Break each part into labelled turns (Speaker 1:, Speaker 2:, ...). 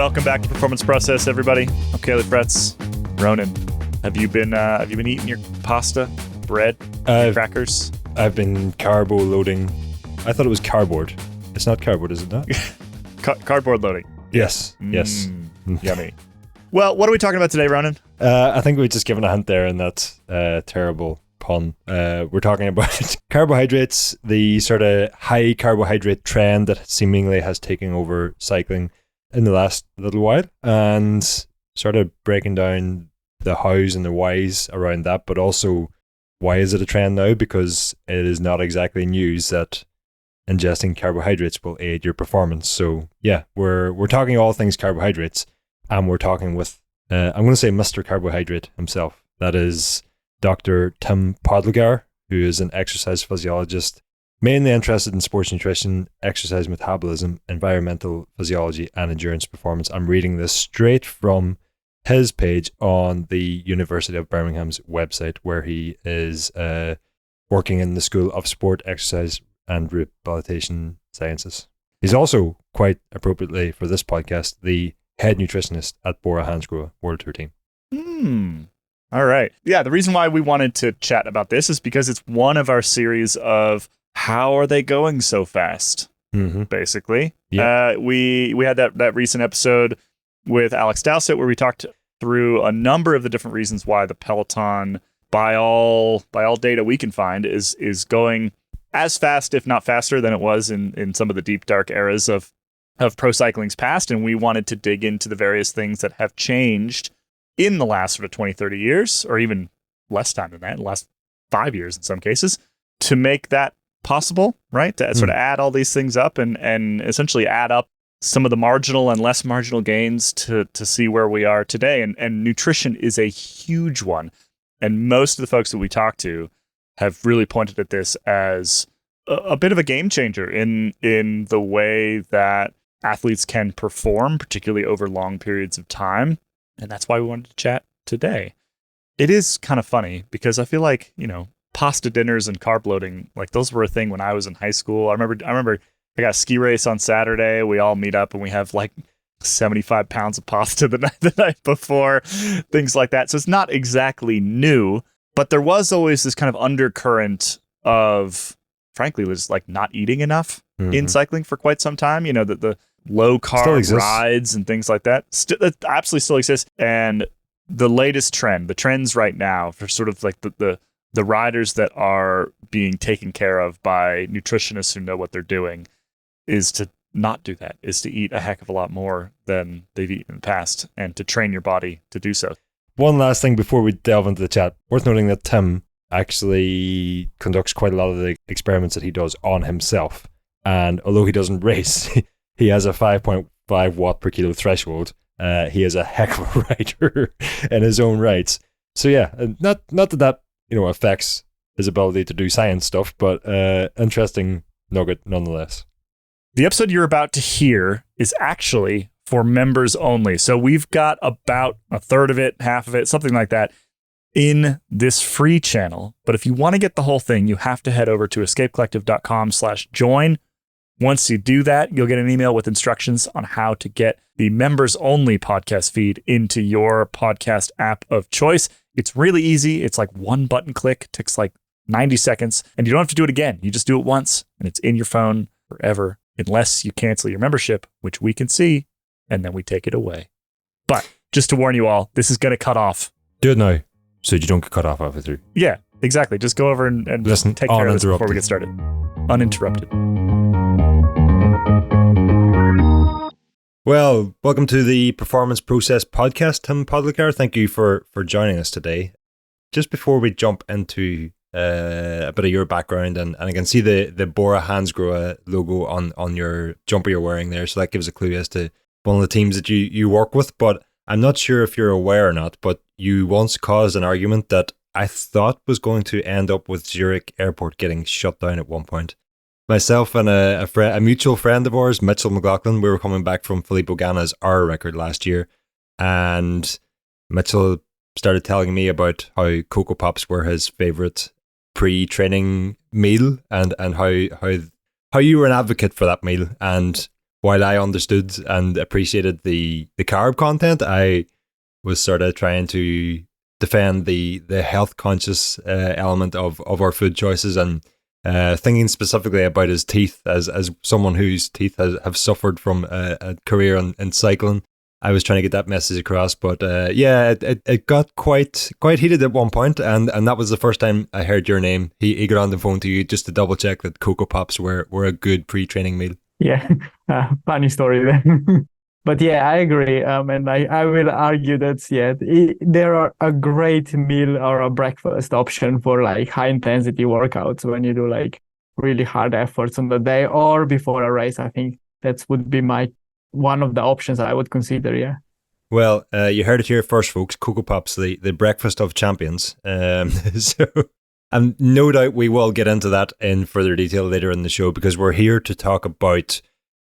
Speaker 1: Welcome back to Performance Process, everybody. I'm Caleb Fretz. Ronan, have you been eating your pasta, bread, crackers?
Speaker 2: I've been carbo loading. I thought it was cardboard. It's not cardboard, is it not?
Speaker 1: Cardboard loading.
Speaker 2: Yes. Yes.
Speaker 1: Yummy. Well, what are we talking about today, Ronan?
Speaker 2: I think we've just given a hint there in that terrible pun. We're talking about carbohydrates, the sort of high carbohydrate trend that seemingly has taken over cycling in the last little while, and sort of breaking down the hows and the whys around that, but also why is it a trend now? Because it is not exactly news that ingesting carbohydrates will aid your performance. So yeah, we're talking all things carbohydrates, and we're talking with I'm going to say Mr Carbohydrate himself. That is Dr. Tim Podlogar, who is an exercise physiologist, mainly interested in sports nutrition, exercise metabolism, environmental physiology, and endurance performance. I'm reading this straight from his page on the University of Birmingham's website, where he is working in the School of Sport, Exercise, and Rehabilitation Sciences. He's also, quite appropriately for this podcast, the head nutritionist at Bora-Hansgrohe World Tour team.
Speaker 1: All right. Yeah, the reason why we wanted to chat about this is because it's one of our series of how are they going so fast, basically.
Speaker 2: Yeah.
Speaker 1: We had that recent episode with Alex Dowsett where we talked through a number of the different reasons why the Peloton, by all data we can find, is going as fast, if not faster, than it was in some of the deep, dark eras of pro cycling's past. And we wanted to dig into the various things that have changed in the last sort of 20, 30 years, or even less time than that, the last 5 years in some cases, to make that possible, right? To sort of add all these things up and essentially add up some of the marginal and less marginal gains to see where we are today. And nutrition is a huge one. And most of the folks that we talk to have really pointed at this as a bit of a game changer in the way that athletes can perform, particularly over long periods of time. And that's why we wanted to chat today. It is kind of funny because I feel like, pasta dinners and carb loading, like those were a thing when I was in high school. I remember I got a ski race on Saturday. We all meet up and we have like 75 pounds of pasta the night before, things like that. So it's not exactly new, but there was always this kind of undercurrent of, frankly, was like not eating enough in cycling for quite some time. The low carb rides and things like that. It absolutely still exists. And the latest trend, the trends right now for sort of like the riders that are being taken care of by nutritionists who know what they're doing, is to not do that, is to eat a heck of a lot more than they've eaten in the past and to train your body to do so.
Speaker 2: One last thing before we delve into the chat. Worth noting that Tim actually conducts quite a lot of the experiments that he does on himself. And although he doesn't race, he has a 5.5 watt per kilo threshold. He is a heck of a rider in his own rights. So yeah, not that affects his ability to do science stuff, but interesting nugget nonetheless.
Speaker 1: The episode you're about to hear is actually for members only. So we've got about a third of it, half of it, something like that, in this free channel. But if you want to get the whole thing, you have to head over to escapecollective.com/join. Once you do that, you'll get an email with instructions on how to get the members only podcast feed into your podcast app of choice. It's really easy. It's like one button click, takes like 90 seconds, and you don't have to do it again. You just do it once and it's in your phone forever, unless you cancel your membership, which we can see, and then we take it away. But just to warn you all, this is going to cut off.
Speaker 2: Do it now so you don't get cut off halfway through.
Speaker 1: Yeah, exactly. Just go over and
Speaker 2: listen,
Speaker 1: take care of this before we get started. Uninterrupted.
Speaker 2: Well, welcome to the Performance Process podcast, Tim Podlogar. Thank you for joining us today. Just before we jump into a bit of your background, and I can see the Bora-Hansgrohe logo on your jumper you're wearing there, so that gives a clue as to one of the teams that you work with. But I'm not sure if you're aware or not, but you once caused an argument that I thought was going to end up with Zurich Airport getting shut down at one point. Myself and a mutual friend of ours, Mitchell McLaughlin, we were coming back from Filippo Ganna's hour record last year, and Mitchell started telling me about how Cocoa Pops were his favourite pre-training meal, and how you were an advocate for that meal. And while I understood and appreciated the carb content, I was sort of trying to defend the health conscious element of our food choices, and thinking specifically about his teeth as someone whose teeth have suffered from a career in cycling. I was trying to get that message across, but it got quite heated at one point, and that was the first time I heard your name. He got on the phone to you just to double check that Cocoa Pops were a good pre-training meal.
Speaker 3: Yeah, funny story then. But yeah, I agree. And I will argue that, there are a great meal or a breakfast option for like high intensity workouts when you do like really hard efforts on the day or before a race. I think that would be one of the options I would consider. Yeah.
Speaker 2: Well, you heard it here first, folks. Cocoa Pops, the breakfast of champions. So, and no doubt we will get into that in further detail later in the show, because we're here to talk about,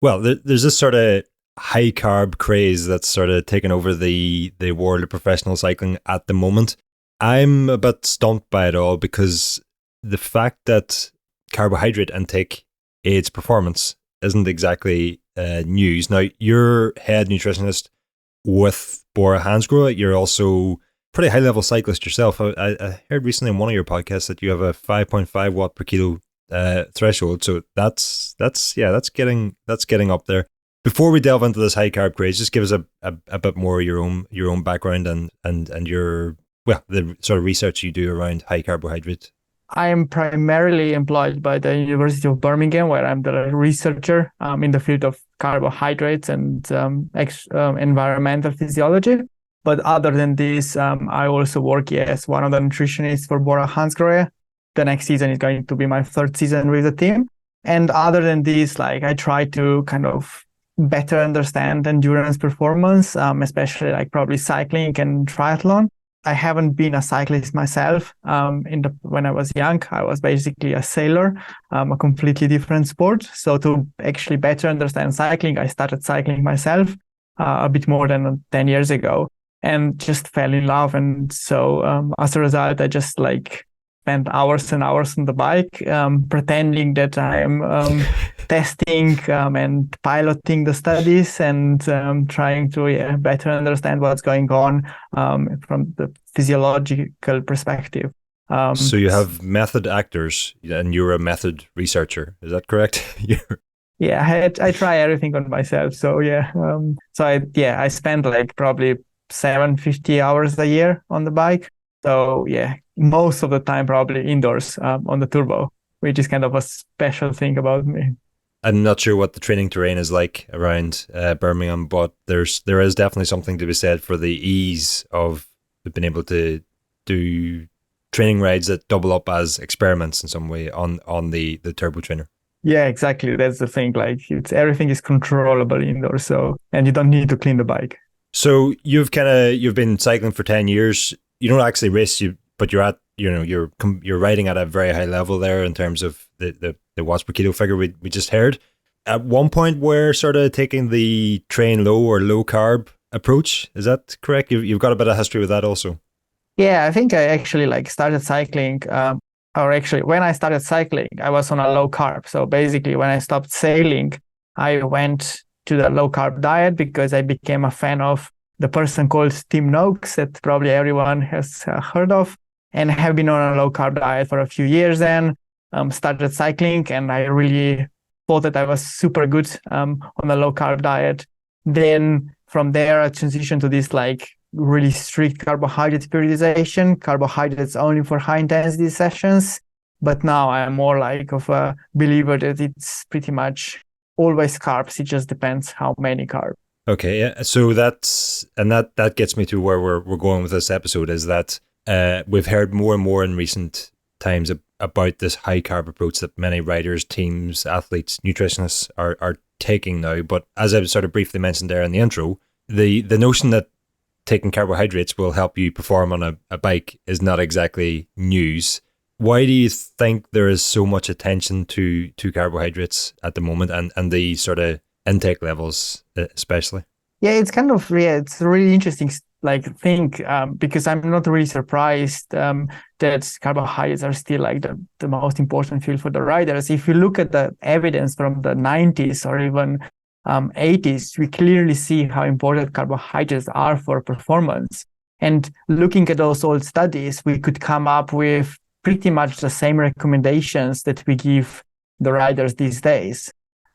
Speaker 2: well, there's this sort of high carb craze that's sort of taken over the world of professional cycling at the moment. I'm a bit stumped by it all, because the fact that carbohydrate intake aids performance isn't exactly news. Now, you're head nutritionist with Bora-Hansgrohe. You're also pretty high level cyclist yourself. I heard recently in one of your podcasts that you have a 5.5 watt per kilo threshold. So that's getting up there. Before we delve into this high carb craze, just give us a bit more of your own background and your, well, the sort of research you do around high carbohydrate.
Speaker 3: I am primarily employed by the University of Birmingham, where I'm the researcher in the field of carbohydrates and environmental physiology. But other than this, I also work as one of the nutritionists for Bora-Hansgrohe. The next season is going to be my third season with the team. And other than this, like, I try to kind of better understand endurance performance, especially like probably cycling and triathlon. I haven't been a cyclist myself. When I was young, I was basically a sailor, a completely different sport. So to actually better understand cycling, I started cycling myself a bit more than 10 years ago, and just fell in love. And so as a result, I just like spent hours and hours on the bike, pretending that I am testing and piloting the studies and trying to better understand what's going on from the physiological perspective.
Speaker 2: So you have method actors and you're a method researcher. Is that correct?
Speaker 3: Yeah, I try everything on myself. So I spend like probably 750 hours a year on the bike. So yeah, most of the time probably indoors on the turbo, which is kind of a special thing about me.
Speaker 2: I'm not sure what the training terrain is like around Birmingham, but there is definitely something to be said for the ease of being able to do training rides that double up as experiments in some way on the turbo trainer.
Speaker 3: Yeah, exactly. That's the thing. Like everything is controllable indoors, and you don't need to clean the bike.
Speaker 2: So you've been cycling for 10 years. You don't actually race, but you're riding at a very high level there in terms of the watts per kilo figure we just heard. At one point, we're sort of taking the train low or low carb approach. Is that correct? You've got a bit of history with that also.
Speaker 3: Yeah, I think I actually started cycling. When I started cycling, I was on a low carb. So basically, when I stopped sailing, I went to the low carb diet because I became a fan of the person called Tim Noakes that probably everyone has heard of, and have been on a low carb diet for a few years then. Started cycling, and I really thought that I was super good on a low carb diet. Then from there, I transitioned to this really strict carbohydrate periodization, carbohydrates only for high intensity sessions. But now I'm more of a believer that it's pretty much always carbs. It just depends how many carbs.
Speaker 2: Okay, yeah. So that gets me to where we're going with this episode, is that we've heard more and more in recent times about this high carb approach that many riders, teams, athletes, nutritionists are taking now. But as I sort of briefly mentioned there in the intro, the notion that taking carbohydrates will help you perform on a bike is not exactly news. Why do you think there is so much attention to carbohydrates at the moment and the sort of intake levels especially?
Speaker 3: Yeah, it's kind of, it's a really interesting thing because I'm not really surprised that carbohydrates are still the most important fuel for the riders. If you look at the evidence from the 90s or even 80s, we clearly see how important carbohydrates are for performance. And looking at those old studies, we could come up with pretty much the same recommendations that we give the riders these days.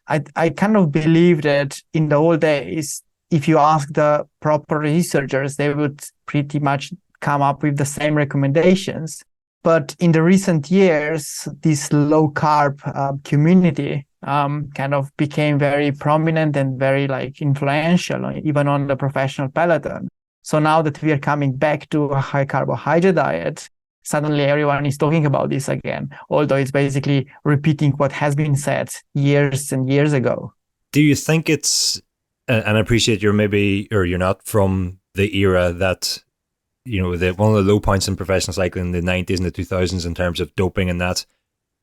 Speaker 3: I kind of believe that in the old days, if you ask the proper researchers, they would pretty much come up with the same recommendations. But in the recent years, this low-carb community kind of became very prominent and very influential, even on the professional peloton. So now that we are coming back to a high carbohydrate diet, suddenly everyone is talking about this again, although it's basically repeating what has been said years and years ago.
Speaker 2: Do you think it's, and I appreciate you're not from the era that, one of the low points in professional cycling in the 90s and the 2000s in terms of doping and that,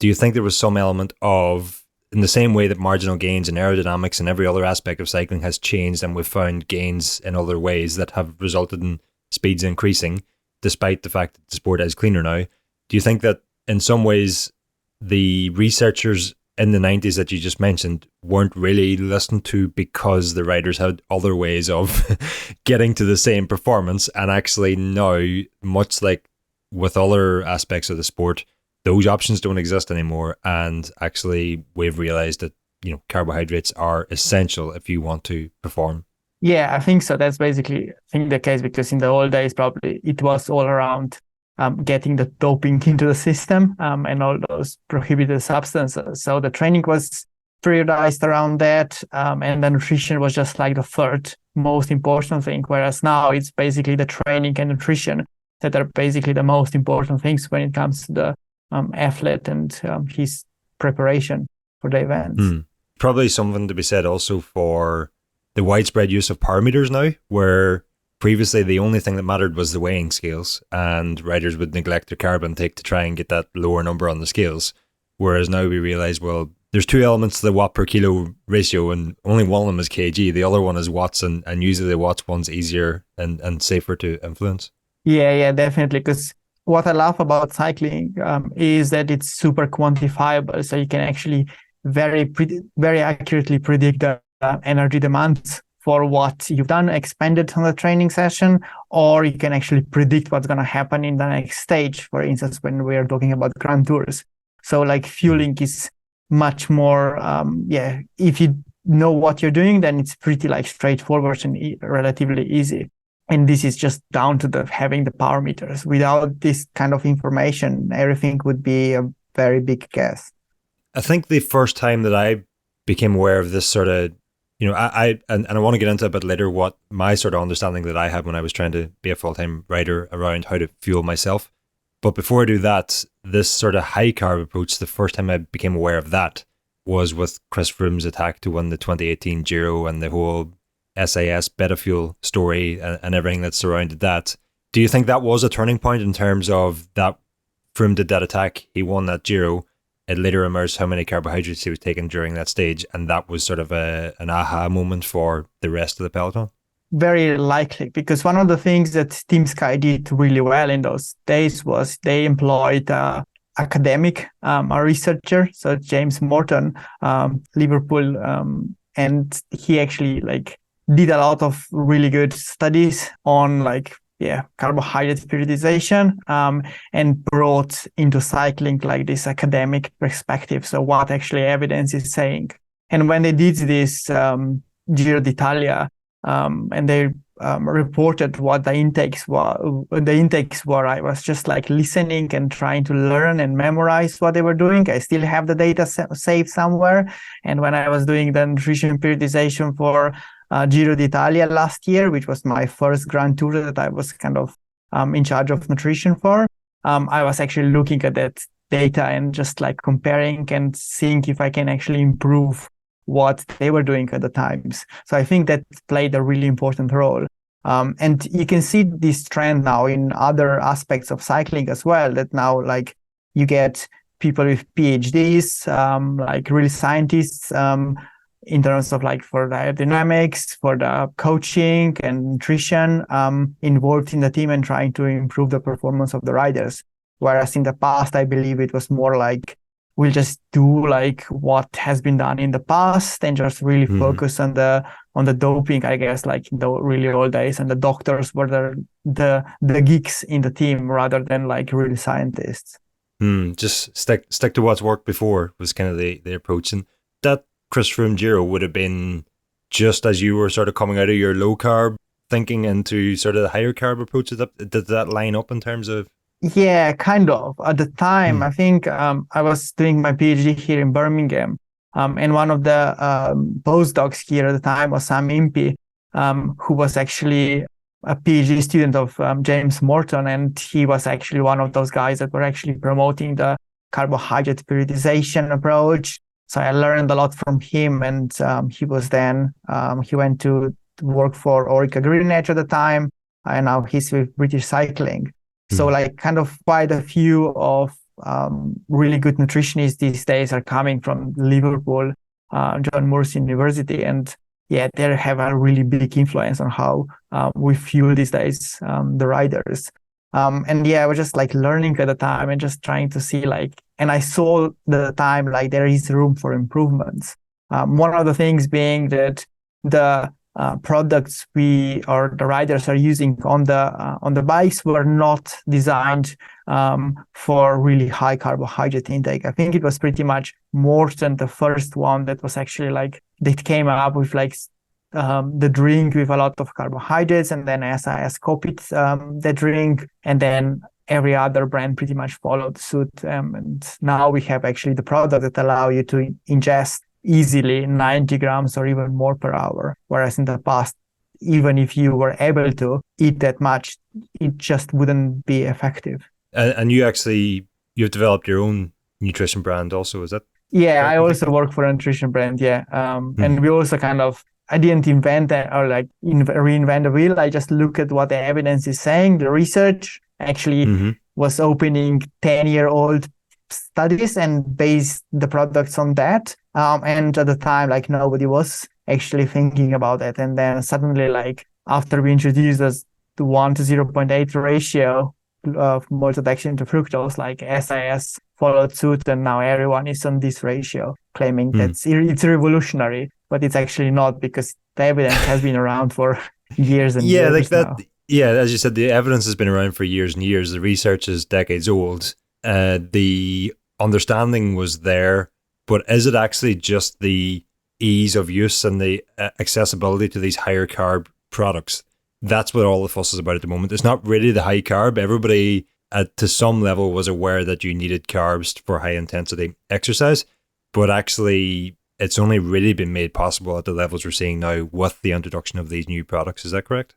Speaker 2: do you think there was some element of, in the same way that marginal gains in aerodynamics and every other aspect of cycling has changed and we've found gains in other ways that have resulted in speeds increasing, despite the fact that the sport is cleaner now, do you think that in some ways the researchers in the 90s that you just mentioned weren't really listened to because the riders had other ways of getting to the same performance, and actually now, much like with other aspects of the sport, those options don't exist anymore, and actually we've realized that carbohydrates are essential if you want to perform?
Speaker 3: Yeah, I think so. That's basically, I think, the case, because in the old days, probably it was all around getting the doping into the system and all those prohibited substances. So the training was periodized around that, and the nutrition was just like the third most important thing. Whereas now it's basically the training and nutrition that are basically the most important things when it comes to the athlete and his preparation for the events.
Speaker 2: Probably something to be said also for the widespread use of power meters now, where previously the only thing that mattered was the weighing scales, and riders would neglect their carb intake to try and get that lower number on the scales. Whereas now we realize, well, there's two elements to the watt per kilo ratio, and only one of them is kg. The other one is watts, and usually the watts one's easier and safer to influence.
Speaker 3: Yeah, definitely. Because what I love about cycling is that it's super quantifiable. So you can actually very accurately predict the energy demands for what you've done, expended on the training session, or you can actually predict what's going to happen in the next stage, for instance, when we are talking about Grand Tours. So fueling is much more, if you know what you're doing, then it's pretty straightforward and relatively easy. And this is just down to having the power meters. Without this kind of information, everything would be a very big guess.
Speaker 2: I think the first time that I became aware of this sort of, I want to get into a bit later what my sort of understanding that I had when I was trying to be a full-time rider around how to fuel myself. But before I do that, this sort of high carb approach, the first time I became aware of that was with Chris Froome's attack to win the 2018 Giro and the whole SAS beta fuel story and everything that surrounded that. Do you think that was a turning point in terms of that Froome did that attack, he won that Giro, it later emerged how many carbohydrates he was taking during that stage, and that was sort of an aha moment for the rest of the peloton?
Speaker 3: Very likely, because one of the things that Team Sky did really well in those days was they employed academic, a researcher, so James Morton, Liverpool, and he actually did a lot of really good studies on carbohydrate periodization, and brought into cycling this academic perspective. So what actually evidence is saying. And when they did this Giro d'Italia, and they reported what the intakes were, I was just listening and trying to learn and memorize what they were doing. I still have the data saved somewhere. And when I was doing the nutrition periodization for Giro d'Italia last year, which was my first Grand Tour that I was kind of in charge of nutrition for, I was actually looking at that data and just comparing and seeing if I can actually improve what they were doing at the times. So I think that played a really important role. And you can see this trend now in other aspects of cycling as well, that now you get people with PhDs, really scientists, in terms of for the aerodynamics, for the coaching and nutrition, involved in the team and trying to improve the performance of the riders. Whereas in the past, I believe it was more we'll just do like what has been done in the past and just really focus on the doping, I guess, like in the really old days, and the doctors were the geeks in the team rather than like really scientists.
Speaker 2: Just stick to what's worked before was kind of the approach. And that Christopher and Giro would have been just as you were sort of coming out of your low carb thinking into sort of the higher carb approach. Did that line up in terms of?
Speaker 3: Yeah, kind of. At the time, I think I was doing my PhD here in Birmingham, and one of the postdocs here at the time was Sam Impey, who was actually a PhD student of James Morton, and he was actually one of those guys that were actually promoting the carbohydrate periodization approach. So I learned a lot from him, and he went to work for Orica Green Edge at the time, and now he's with British Cycling. So like kind of quite a few of really good nutritionists these days are coming from Liverpool, John Moores University, and yeah, they have a really big influence on how we fuel these days, the riders. And yeah, I was just like learning at the time and just trying to see like, and I saw the time like there is room for improvements. One of the things being that the products the riders are using on the bikes were not designed for really high carbohydrate intake. I think it was pretty much Morton, the first one that was actually like, that came up with like the drink with a lot of carbohydrates, and then SIS copied the drink, and then every other brand pretty much followed suit. And now we have actually the product that allow you to ingest easily 90 grams or even more per hour. Whereas in the past, even if you were able to eat that much, it just wouldn't be effective.
Speaker 2: And you've developed your own nutrition brand also, is that?
Speaker 3: Yeah, I also work for a nutrition brand, yeah. And we also I didn't invent that or like reinvent the wheel. I just look at what the evidence is saying. The research actually was opening 10-year-old studies and based the products on that. And at the time, like nobody was actually thinking about it. And then suddenly, like after we introduced this 1 to 0.8 ratio of maltodextrin to fructose, like SIS followed suit, and now everyone is on this ratio, claiming that it's revolutionary, but it's actually not, because the evidence has been around for years and years like that. Now.
Speaker 2: Yeah, as you said, the evidence has been around for years and years. The research is decades old. The understanding was there, but is it actually just the ease of use and the accessibility to these higher carb products? That's what all the fuss is about at the moment. It's not really the high carb. Everybody to some level was aware that you needed carbs for high intensity exercise, but actually it's only really been made possible at the levels we're seeing now with the introduction of these new products. Is that correct?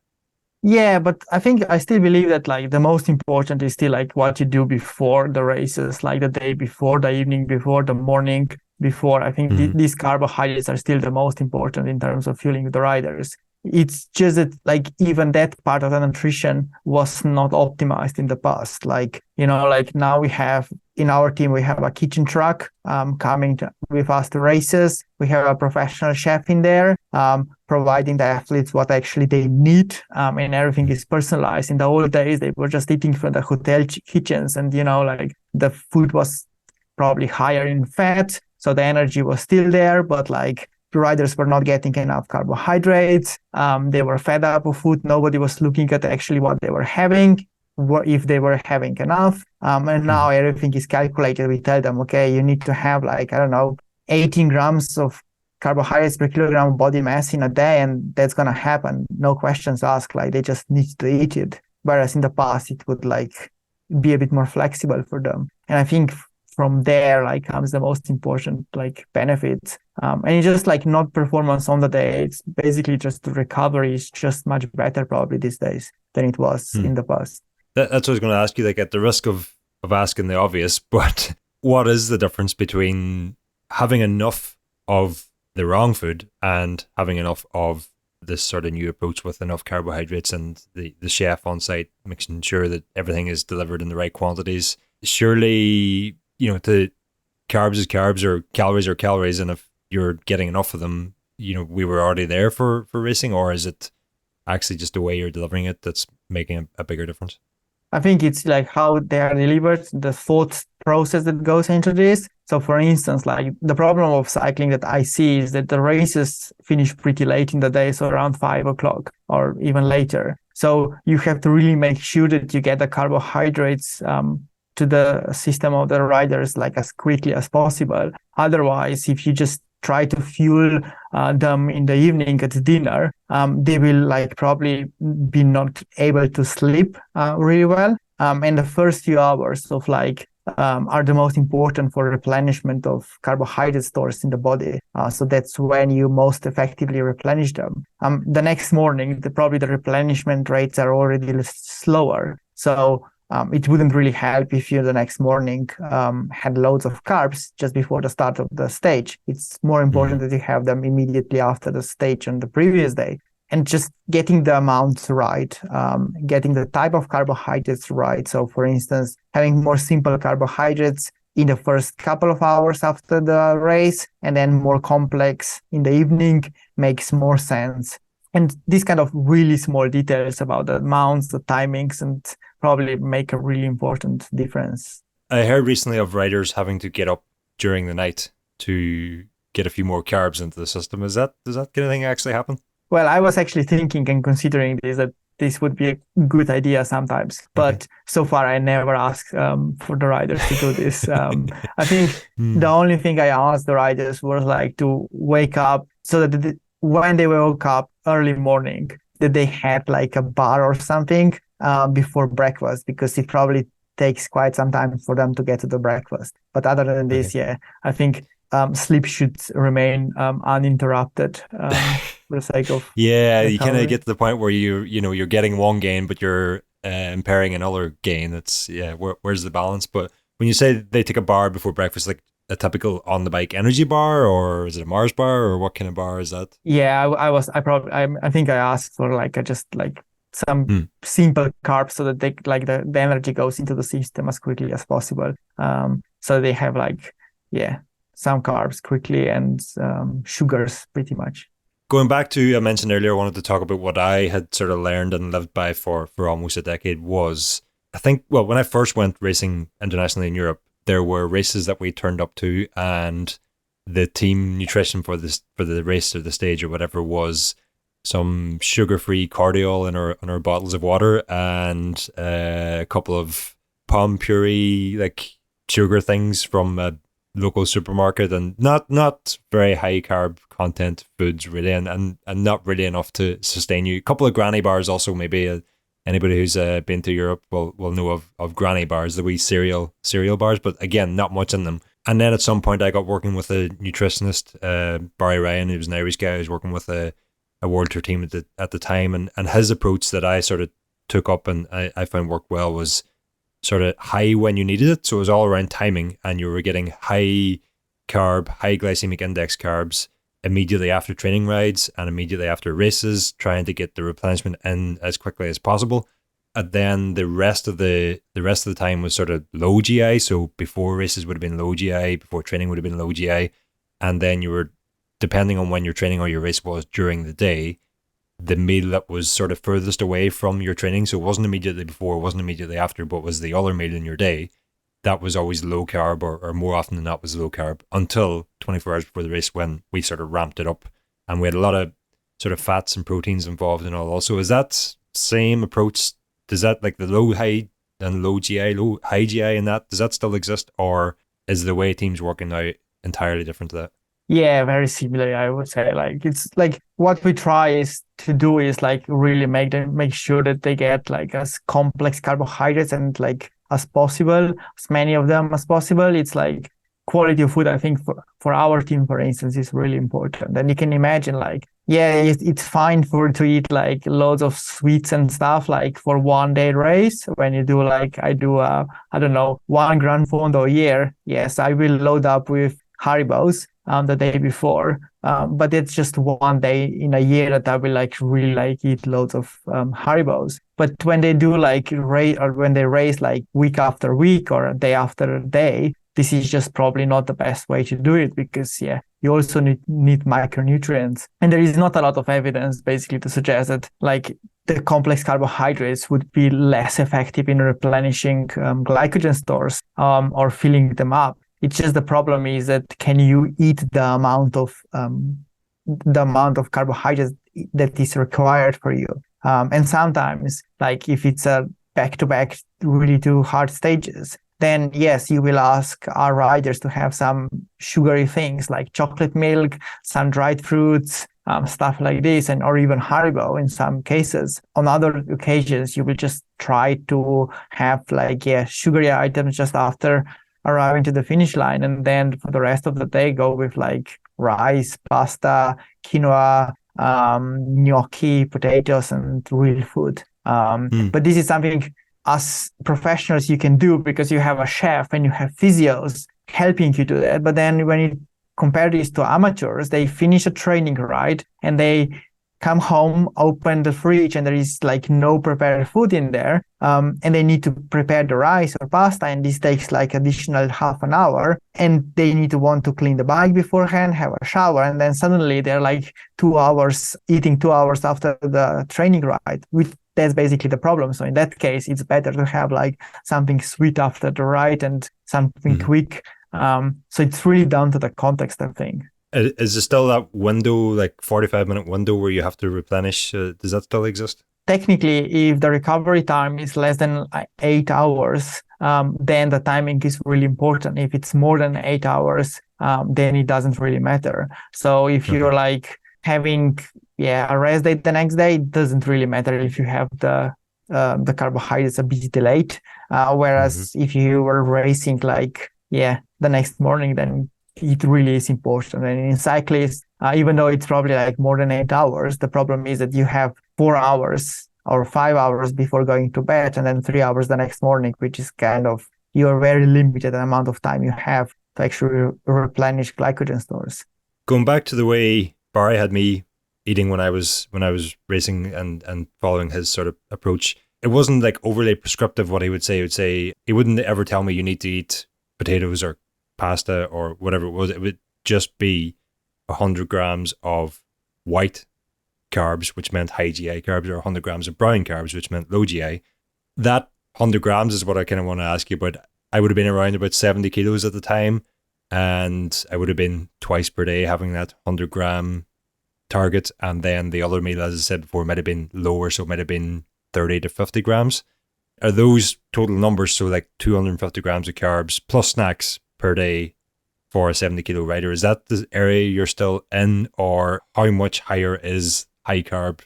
Speaker 3: Yeah, but I still believe that like the most important is still like what you do before the races, like the day before, the evening before, the morning before. I think these carbohydrates are still the most important in terms of fueling the riders. It's just that like even that part of the nutrition was not optimized in the past. Like, like now we have in our team, we have a kitchen truck coming with us to races. We have a professional chef in there providing the athletes what actually they need, and everything is personalized. In the old days, they were just eating from the hotel kitchens, and like the food was probably higher in fat, so the energy was still there, but like the riders were not getting enough carbohydrates. They were fed up of food. Nobody was looking at actually what they were having, if they were having enough. And now everything is calculated. We tell them, okay, you need to have 18 grams of carbohydrates per kilogram of body mass in a day, and that's going to happen. No questions asked. Like they just need to eat it. Whereas in the past, it would be a bit more flexible for them. And I think from there comes the most important benefits. And it's just not performance on the day. It's basically just the recovery is just much better probably these days than it was in the past.
Speaker 2: That's what I was going to ask you, at the risk of asking the obvious, but what is the difference between having enough of the wrong food and having enough of this sort of new approach with enough carbohydrates and the chef on site making sure that everything is delivered in the right quantities? Surely, to carbs is carbs or calories are calories, and if you're getting enough of them, we were already there for racing, or is it actually just the way you're delivering it that's making a bigger difference?
Speaker 3: I think it's like how they are delivered, the thought process that goes into this. So for instance, like the problem of cycling that I see is that the races finish pretty late in the day, so around 5 o'clock or even later. So you have to really make sure that you get the carbohydrates to the system of the riders like as quickly as possible. Otherwise, if you just try to fuel them in the evening at dinner, they will like probably be not able to sleep really well. And the first few hours of like are the most important for replenishment of carbohydrate stores in the body. So that's when you most effectively replenish them. The next morning, probably the replenishment rates are already slower. So it wouldn't really help if you the next morning had loads of carbs just before the start of the stage. It's more important that you have them immediately after the stage on the previous day. And just getting the amounts right, getting the type of carbohydrates right. So for instance, having more simple carbohydrates in the first couple of hours after the race and then more complex in the evening makes more sense. And these kind of really small details about the amounts, the timings, and probably make a really important difference.
Speaker 2: I heard recently of riders having to get up during the night to get a few more carbs into the system. Does that kind of thing actually happen?
Speaker 3: Well, I was actually thinking and considering this, that this would be a good idea sometimes. But so far, I never asked for the riders to do this. I think the only thing I asked the riders was like to wake up so that when they woke up early morning, that they had like a bar or something before breakfast, because it probably takes quite some time for them to get to the breakfast. But other than this, I think sleep should remain uninterrupted for the sake of
Speaker 2: you kind of get to the point where you're getting one gain but you're impairing another gain. That's where's the balance? But when you say they take a bar before breakfast, like a typical on the bike energy bar, or is it a Mars bar, or what kind of bar is that?
Speaker 3: I think I asked for like some simple carbs so that they like the energy goes into the system as quickly as possible. So they have some carbs quickly and sugars pretty much.
Speaker 2: Going back to, I mentioned earlier, I wanted to talk about what I had sort of learned and lived by for almost a decade was, I think, well, when I first went racing internationally in Europe, there were races that we turned up to, and the team nutrition for the race or the stage or whatever was some sugar-free cordial in our bottles of water and a couple of palm puree, like sugar things from a local supermarket, and not very high carb content foods really, and not really enough to sustain you. A couple of granny bars also, maybe anybody who's been to Europe will know of granny bars, the wee cereal bars, but again, not much in them. And then at some point I got working with a nutritionist, Barry Ryan, who was an Irish guy who was working with a World Tour team at the time, and his approach that I sort of took up and I found worked well was sort of high when you needed it. So it was all around timing, and you were getting high carb, high glycemic index carbs immediately after training rides and immediately after races, trying to get the replenishment in as quickly as possible. And then the rest of the time was sort of low GI. So before races would have been low GI, before training would have been low GI, and then you were, depending on when your training or your race was during the day, the meal that was sort of furthest away from your training, so it wasn't immediately before, it wasn't immediately after, but was the other meal in your day, that was always low carb, or more often than not was low carb, until 24 hours before the race, when we sort of ramped it up and we had a lot of sort of fats and proteins involved and all. Also, is that same approach, does that, like the low high and low GI, low high GI and that, does that still exist, or is the way teams working now entirely different to that?
Speaker 3: Yeah, very similar, I would say. Like it's like what we try to do is like really make sure that they get like as complex carbohydrates and like as possible, as many of them as possible. It's like quality of food, I think for our team, for instance, is really important. And you can imagine like, it's fine to eat like loads of sweets and stuff like for 1 day race. When you do like, I do, 1 Grand Fondo a year. Yes, I will load up with Haribos the day before, but it's just 1 day in a year that I will like really like eat loads of Haribos. But when they do like race, or when they race like week after week or day after day, this is just probably not the best way to do it, because you also need micronutrients. And there is not a lot of evidence basically to suggest that like the complex carbohydrates would be less effective in replenishing glycogen stores or filling them up. It's just the problem is that can you eat the amount of carbohydrates that is required for you? And sometimes, like if it's a back-to-back really two hard stages, then yes, you will ask our riders to have some sugary things like chocolate milk, some dried fruits, stuff like this, and or even Haribo in some cases. On other occasions, you will just try to have like sugary items just after arriving to the finish line, and then for the rest of the day go with like rice, pasta, quinoa, gnocchi, potatoes, and real food. But this is something as professionals you can do because you have a chef and you have physios helping you do that. But then when you compare this to amateurs, they finish a training ride and they come home, open the fridge, and there is like no prepared food in there. And they need to prepare the rice or pasta, and this takes like additional half an hour. And they need to want to clean the bike beforehand, have a shower, and then suddenly they're like 2 hours, eating 2 hours after the training ride. That's basically the problem. So in that case, it's better to have like something sweet after the ride and something quick. So it's really down to the context, I think.
Speaker 2: Is there still that window, like 45-minute window where you have to replenish? Does that still exist?
Speaker 3: Technically, if the recovery time is less than 8 hours, then the timing is really important. If it's more than 8 hours, then it doesn't really matter. So if you're like having a rest day the next day, it doesn't really matter if you have the carbohydrates a bit delayed. Whereas if you were racing like the next morning, then it really is important. And in cyclists, even though it's probably like more than 8 hours, the problem is that you have 4 hours or 5 hours before going to bed and then 3 hours the next morning, which is kind of your very limited amount of time you have to actually replenish glycogen stores.
Speaker 2: Going back to the way Barry had me eating when I was racing and following his sort of approach, it wasn't like overly prescriptive what he would say. He would say, he wouldn't ever tell me you need to eat potatoes or pasta or whatever it was. It would just be 100 grams of white carbs, which meant high GI carbs, or 100 grams of brown carbs, which meant low GI. That 100 grams is what I kind of want to ask you about. I would have been around about 70 kilos at the time, and I would have been twice per day having that 100 gram target, and then the other meal, as I said before, might have been lower, so it might have been 30 to 50 grams. Are those total numbers, so like 250 grams of carbs plus snacks per day for a 70 kilo rider? Is that the area you're still in, or how much higher is high carb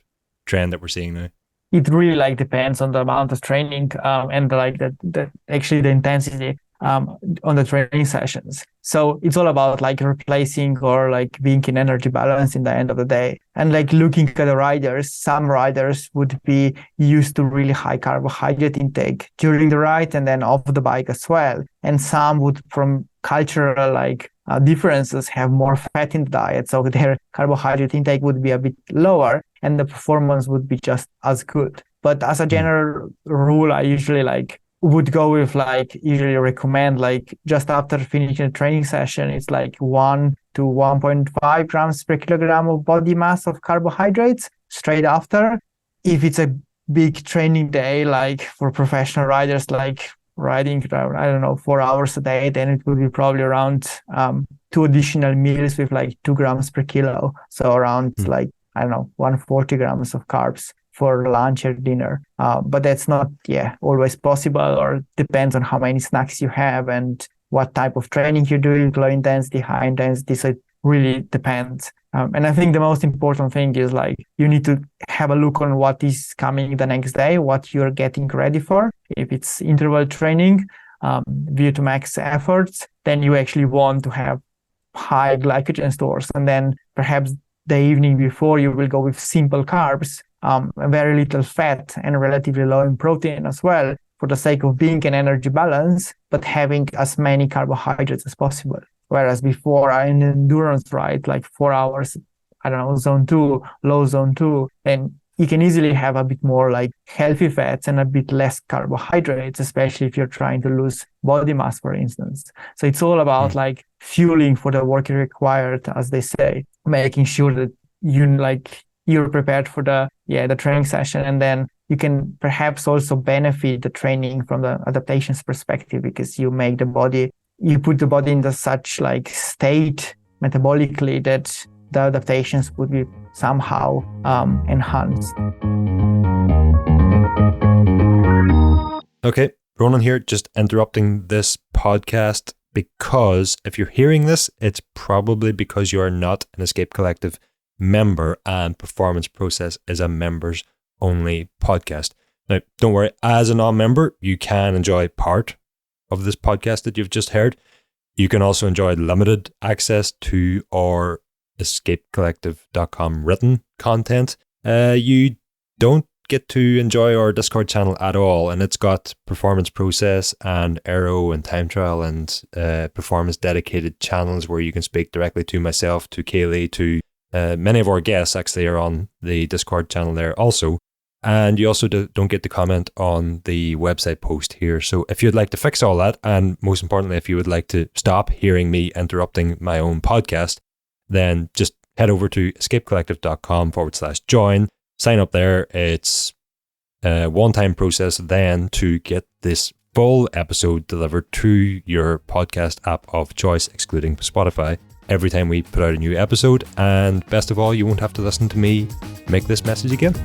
Speaker 2: trend that we're seeing now?
Speaker 3: It really like depends on the amount of training and like the actually the intensity on the training sessions. So it's all about like replacing or like being in energy balance in the end of the day. And like looking at the riders, some riders would be used to really high carbohydrate intake during the ride and then off the bike as well. And some would, from cultural like differences, have more fat in the diet. So their carbohydrate intake would be a bit lower and the performance would be just as good. But as a general rule, I usually would go with usually recommend just after finishing a training session, it's 1 to 1.5 grams per kilogram of body mass of carbohydrates straight after. If it's a big training day, for professional riders, riding around, 4 hours a day, then it would be probably around 2 additional meals with 2 grams per kilo. So around 140 grams of carbs for lunch or dinner. But that's not always possible, or depends on how many snacks you have and what type of training you're doing, low intensity, high intensity. So it really depends. And I think the most important thing is you need to have a look on what is coming the next day, what you're getting ready for. If it's interval training, VO2 max efforts, then you actually want to have high glycogen stores. And then perhaps the evening before, you will go with simple carbs, very little fat and relatively low in protein as well, for the sake of being an energy balance, but having as many carbohydrates as possible. Whereas before, in an endurance ride, 4 hours, zone 2, low zone 2, and you can easily have a bit more like healthy fats and a bit less carbohydrates, especially if you're trying to lose body mass, for instance. So it's all about like fueling for the work required, as they say, making sure that you're prepared for the training session, and then you can perhaps also benefit the training from the adaptations perspective, because you put the body into such like state metabolically that the adaptations would be somehow enhanced.
Speaker 2: Okay, Ronan here, just interrupting this podcast, because if you're hearing this, it's probably because you are not an Escape Collective member, and Performance Process is a members only podcast. Now, don't worry, as a non-member, you can enjoy part of this podcast that you've just heard. You can also enjoy limited access to our escapecollective.com written content. You don't get to enjoy our Discord channel at all, and it's got Performance Process and Aero and Time Trial and performance dedicated channels where you can speak directly to myself, to Kaylee, to many of our guests actually are on the Discord channel there also. And you also don't get to comment on the website post here. So if you'd like to fix all that, and most importantly, if you would like to stop hearing me interrupting my own podcast, then just head over to escapecollective.com/join. Sign up there. It's a one-time process then to get this full episode delivered to your podcast app of choice, excluding Spotify, every time we put out a new episode. And best of all, you won't have to listen to me make this message again.